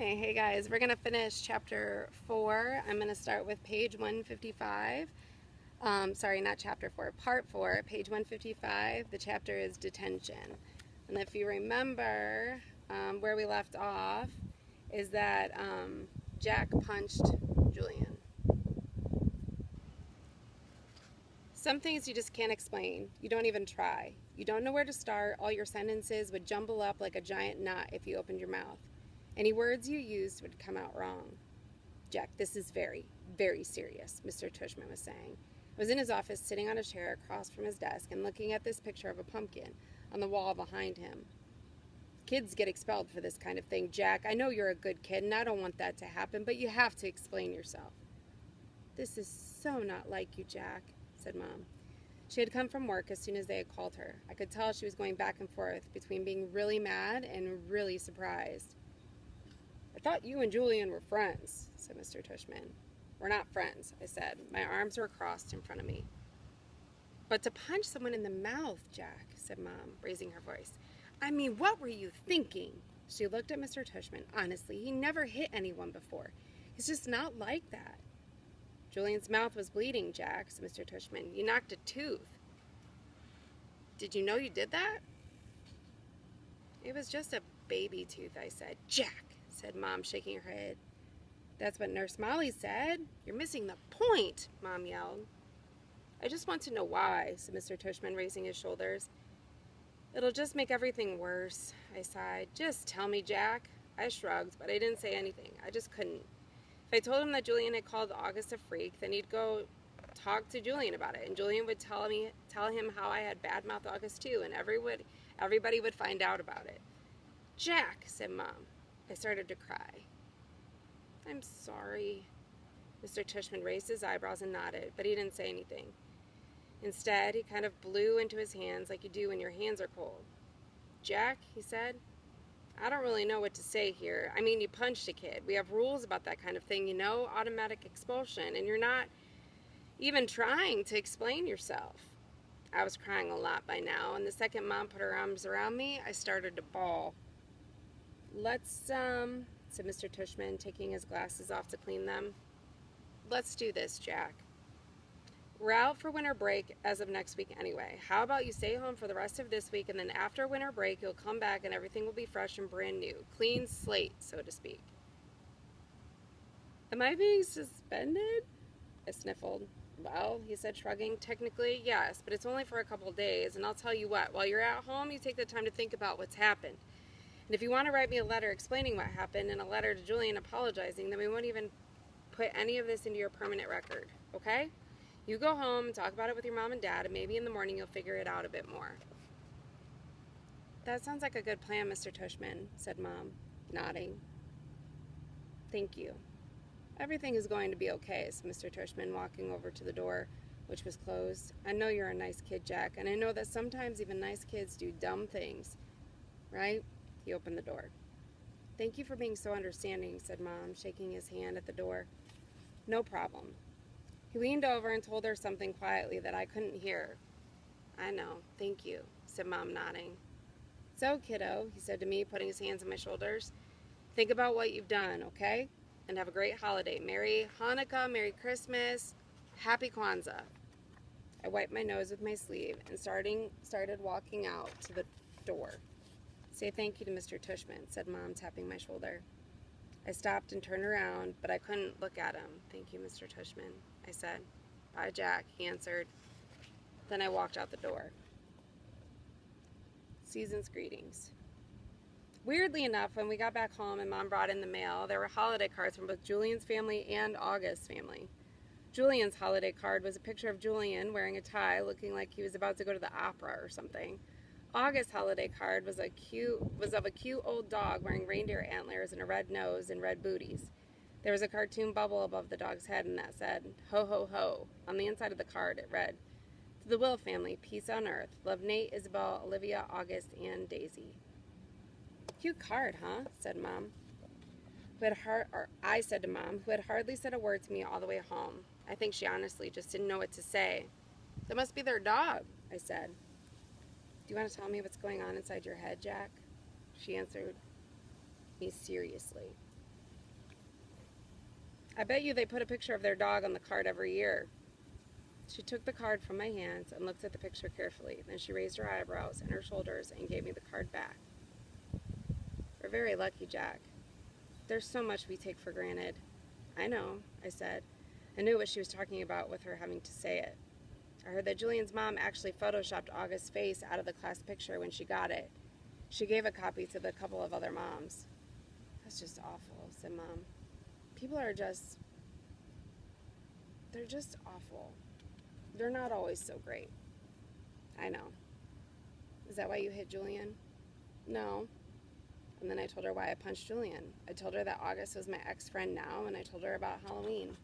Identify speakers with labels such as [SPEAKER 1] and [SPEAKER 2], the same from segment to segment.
[SPEAKER 1] Okay, hey guys, we're going to finish chapter 4. I'm going to start with page 155. Sorry, not chapter 4, part 4, page 155. The chapter is detention. And if you remember, where we left off is that Jack punched Julian. Some things you just can't explain. You don't even try. You don't know where to start. All your sentences would jumble up like a giant knot if you opened your mouth. Any words you used would come out wrong. Jack, this is very, very serious, Mr. Tushman was saying. I was in his office, sitting on a chair across from his desk and looking at this picture of a pumpkin on the wall behind him. Kids get expelled for this kind of thing, Jack. I know you're a good kid, and I don't want that to happen, but you have to explain yourself. This is so not like you, Jack, said Mom. She had come from work as soon as they had called her. I could tell she was going back and forth between being really mad and really surprised. I thought you and Julian were friends, said Mr. Tushman. We're not friends, I said. My arms were crossed in front of me. But to punch someone in the mouth, Jack, said Mom, raising her voice. I mean, what were you thinking? She looked at Mr. Tushman. Honestly, he never hit anyone before. He's just not like that. Julian's mouth was bleeding, Jack, said Mr. Tushman. You knocked a tooth. Did you know you did that? It was just a baby tooth, I said. Jack, said Mom, shaking her head. That's what Nurse Molly said. You're missing the point, Mom yelled. I just want to know why, said Mr. Tushman, raising his shoulders. It'll just make everything worse, I sighed. Just tell me, Jack. I shrugged, but I didn't say anything. I just couldn't. If I told him that Julian had called August a freak, then he'd go talk to Julian about it, and Julian would tell him how I had badmouthed August too, and everybody would find out about it. Jack, said Mom. I started to cry. I'm sorry. Mr. Tushman raised his eyebrows and nodded, but he didn't say anything. Instead, he kind of blew into his hands like you do when your hands are cold. Jack, he said, I don't really know what to say here. I mean, you punched a kid. We have rules about that kind of thing, you know, automatic expulsion, and you're not even trying to explain yourself. I was crying a lot by now, and the second Mom put her arms around me, I started to bawl. Let's, said Mr. Tushman, taking his glasses off to clean them. Let's do this, Jack. We're out for winter break as of next week anyway. How about you stay home for the rest of this week, and then after winter break, you'll come back and everything will be fresh and brand new. Clean slate, so to speak. Am I being suspended? I sniffled. Well, he said, shrugging. Technically, yes, but it's only for a couple days, and I'll tell you what, while you're at home, you take the time to think about what's happened. And if you want to write me a letter explaining what happened and a letter to Julian apologizing, then we won't even put any of this into your permanent record, okay? You go home and talk about it with your mom and dad, and maybe in the morning you'll figure it out a bit more. That sounds like a good plan, Mr. Tushman, said Mom, nodding. Thank you. Everything is going to be okay, said Mr. Tushman, walking over to the door, which was closed. I know you're a nice kid, Jack, and I know that sometimes even nice kids do dumb things, right? He opened the door. Thank you for being so understanding, said Mom, shaking his hand at the door. No problem. He leaned over and told her something quietly that I couldn't hear. I know, thank you, said Mom, nodding. So, kiddo, he said to me, putting his hands on my shoulders, think about what you've done, okay? And have a great holiday. Merry Hanukkah, Merry Christmas, Happy Kwanzaa. I wiped my nose with my sleeve and started walking out to the door. Say thank you to Mr. Tushman, said Mom, tapping my shoulder. I stopped and turned around, but I couldn't look at him. Thank you, Mr. Tushman, I said. Bye, Jack, he answered. Then I walked out the door. Season's greetings. Weirdly enough, when we got back home and Mom brought in the mail, there were holiday cards from both Julian's family and August's family. Julian's holiday card was a picture of Julian wearing a tie, looking like he was about to go to the opera or something. August's holiday card was of a cute old dog wearing reindeer antlers and a red nose and red booties. There was a cartoon bubble above the dog's head, and that said, ho, ho, ho. On the inside of the card, it read, to the Will family, peace on earth. Love Nate, Isabel, Olivia, August, and Daisy. Cute card, huh? Said Mom. I said to Mom, who had hardly said a word to me all the way home. I think she honestly just didn't know what to say. That must be their dog, I said. Do you want to tell me what's going on inside your head, Jack? She answered me seriously. I bet you they put a picture of their dog on the card every year. She took the card from my hands and looked at the picture carefully. Then she raised her eyebrows and her shoulders and gave me the card back. We're very lucky, Jack. There's so much we take for granted. I know, I said. I knew what she was talking about with her having to say it. I heard that Julian's mom actually photoshopped August's face out of the class picture when she got it. She gave a copy to the couple of other moms. That's just awful, said Mom. People are just... they're just awful. They're not always so great. I know. Is that why you hit Julian? No. And then I told her why I punched Julian. I told her that August was my ex-friend now, and I told her about Halloween.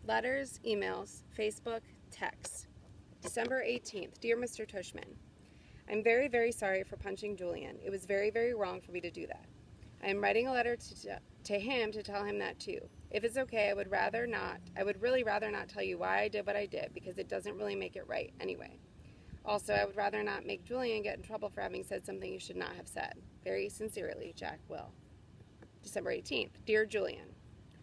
[SPEAKER 1] Letters, emails, Facebook, texts. December 18th. Dear Mr. Tushman, I'm very, very sorry for punching Julian. It was very, very wrong for me to do that. I am writing a letter to him to tell him that too. If it's okay, I would really rather not tell you why I did what I did, because it doesn't really make it right anyway. Also, I would rather not make Julian get in trouble for having said something you should not have said. Very sincerely, Jack Will. December 18th. Dear Julian,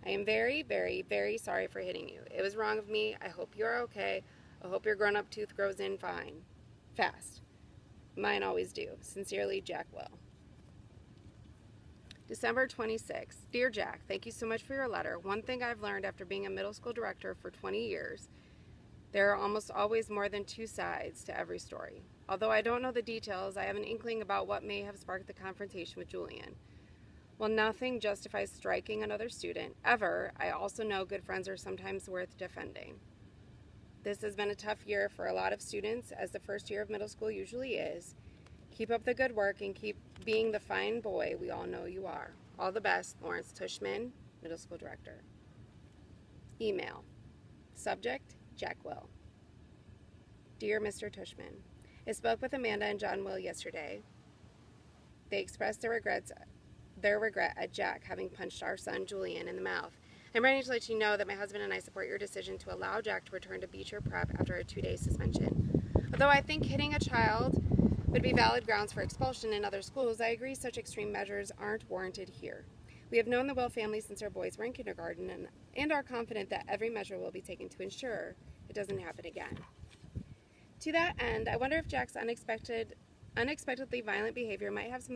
[SPEAKER 1] I am very, very, very sorry for hitting you. It was wrong of me. I hope you are okay. I hope your grown-up tooth grows in fine. Fast. Mine always do. Sincerely, Jack Will. December 26th. Dear Jack, thank you so much for your letter. One thing I've learned after being a middle school director for 20 years, there are almost always more than two sides to every story. Although I don't know the details, I have an inkling about what may have sparked the confrontation with Julian. While nothing justifies striking another student, ever, I also know good friends are sometimes worth defending. This has been a tough year for a lot of students, as the first year of middle school usually is. Keep up the good work and keep being the fine boy we all know you are. All the best, Lawrence Tushman, Middle School Director. Email. Subject, Jack Will. Dear Mr. Tushman, I spoke with Amanda and John Will yesterday. They expressed their regret at Jack having punched our son Julian in the mouth. I'm writing to let you know that my husband and I support your decision to allow Jack to return to Beecher Prep after a 2-day suspension. Although I think hitting a child would be valid grounds for expulsion in other schools, I agree such extreme measures aren't warranted here. We have known the Will family since our boys were in kindergarten and are confident that every measure will be taken to ensure it doesn't happen again. To that end, I wonder if Jack's unexpectedly violent behavior might have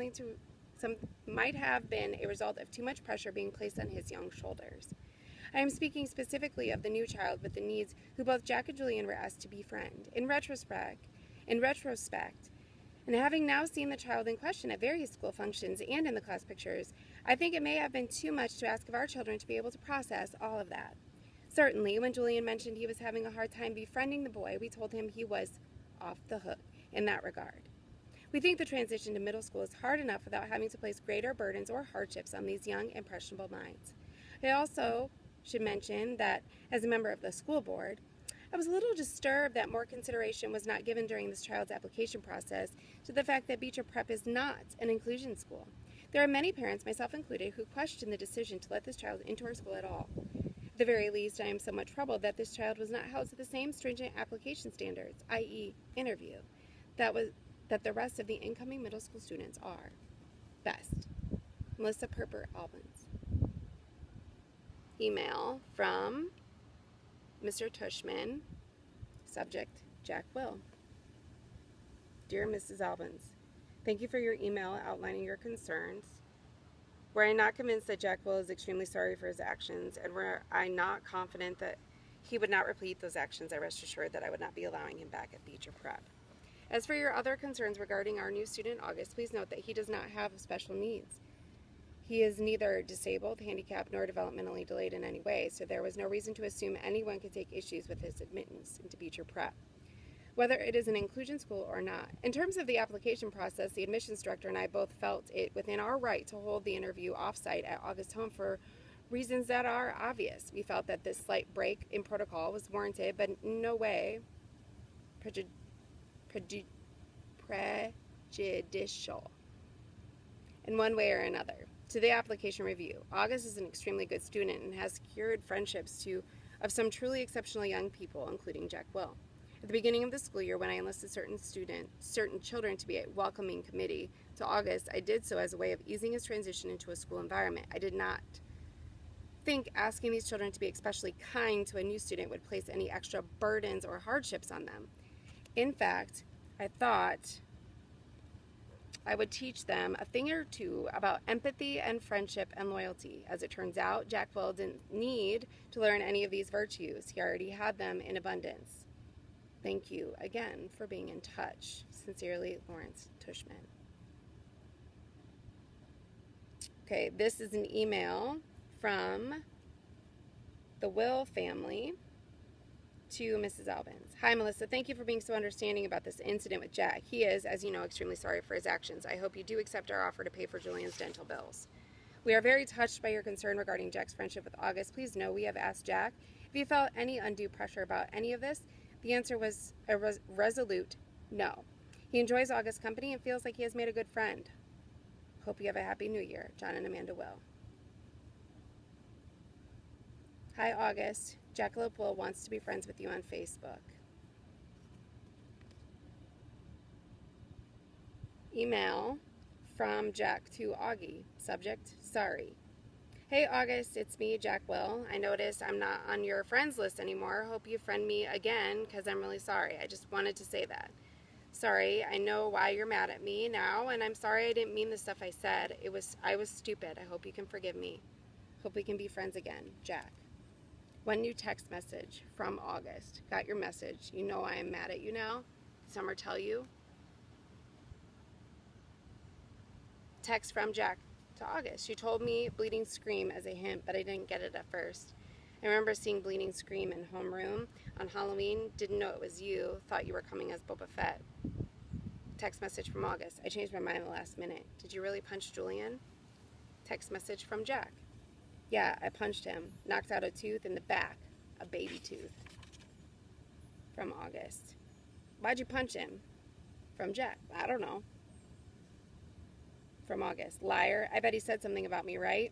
[SPEAKER 1] been a result of too much pressure being placed on his young shoulders. I am speaking specifically of the new child with the needs who both Jack and Julian were asked to befriend. In retrospect, and having now seen the child in question at various school functions and in the class pictures, I think it may have been too much to ask of our children to be able to process all of that. Certainly, when Julian mentioned he was having a hard time befriending the boy, we told him he was off the hook in that regard. We think the transition to middle school is hard enough without having to place greater burdens or hardships on these young, impressionable minds. I also should mention that, as a member of the school board, I was a little disturbed that more consideration was not given during this child's application process to the fact that Beecher Prep is not an inclusion school. There are many parents, myself included, who question the decision to let this child into our school at all. At the very least, I am somewhat troubled that this child was not held to the same stringent application standards, i.e. interview, that the rest of the incoming middle school students are. Best, Melissa Perper Albans. Email from Mr. Tushman, subject, Jack Will. Dear Mrs. Albans, thank you for your email outlining your concerns. Were I not convinced that Jack Will is extremely sorry for his actions, and were I not confident that he would not repeat those actions, I rest assured that I would not be allowing him back at Beecher Prep. As for your other concerns regarding our new student, August, please note that he does not have special needs. He is neither disabled, handicapped, nor developmentally delayed in any way, so there was no reason to assume anyone could take issues with his admittance into Beecher Prep, whether it is an inclusion school or not. In terms of the application process, the admissions director and I both felt it within our right to hold the interview off-site at August's home for reasons that are obvious. We felt that this slight break in protocol was warranted, but in no way prejudicial in one way or another to the application review. August is an extremely good student and has secured friendships of some truly exceptional young people, including Jack Will. At the beginning of the school year, when I enlisted certain children to be a welcoming committee to August, I did so as a way of easing his transition into a school environment. I did not think asking these children to be especially kind to a new student would place any extra burdens or hardships on them. In fact, I thought I would teach them a thing or two about empathy and friendship and loyalty. As it turns out, Jack Will didn't need to learn any of these virtues. He already had them in abundance. Thank you again for being in touch. Sincerely, Lawrence Tushman. Okay, this is an email from the Will family to Mrs. Albans. Hi, Melissa. Thank you for being so understanding about this incident with Jack. He is, as you know, extremely sorry for his actions. I hope you do accept our offer to pay for Julian's dental bills. We are very touched by your concern regarding Jack's friendship with August. Please know we have asked Jack if he felt any undue pressure about any of this. The answer was a resolute no. He enjoys August's company and feels like he has made a good friend. Hope you have a happy new year. John and Amanda Will. Hi, August. Jackalope Will wants to be friends with you on Facebook. Email from Jack to Augie. Subject, sorry. Hey, August, it's me, Jack Will. I noticed I'm not on your friends list anymore. Hope you friend me again because I'm really sorry. I just wanted to say that. Sorry, I know why you're mad at me now, and I'm sorry I didn't mean the stuff I said. I was stupid. I hope you can forgive me. Hope we can be friends again, Jack. One new text message from August. Got your message. You know I am mad at you now. Did Summer tell you? Text from Jack to August. She told me Bleeding Scream as a hint, but I didn't get it at first. I remember seeing Bleeding Scream in homeroom on Halloween. Didn't know it was you. Thought you were coming as Boba Fett. Text message from August. I changed my mind at the last minute. Did you really punch Julian? Text message from Jack. Yeah, I punched him. Knocked out a tooth in the back. A baby tooth. From August. Why'd you punch him? From Jack. I don't know. From August. Liar. I bet he said something about me, right?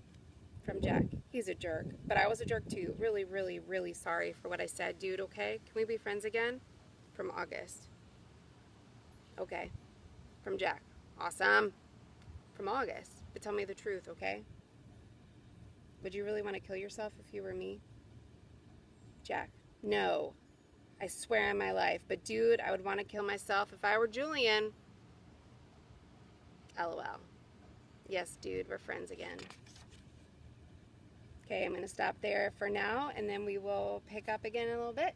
[SPEAKER 1] From Jack. He's a jerk. But I was a jerk too. Really, really, really sorry for what I said, dude, okay? Can we be friends again? From August. Okay. From Jack. Awesome. From August. But tell me the truth, okay? Would you really want to kill yourself if you were me? Jack. No. I swear on my life. But dude, I would want to kill myself if I were Julian. LOL. Yes, dude, we're friends again. Okay, I'm going to stop there for now, and then we will pick up again in a little bit.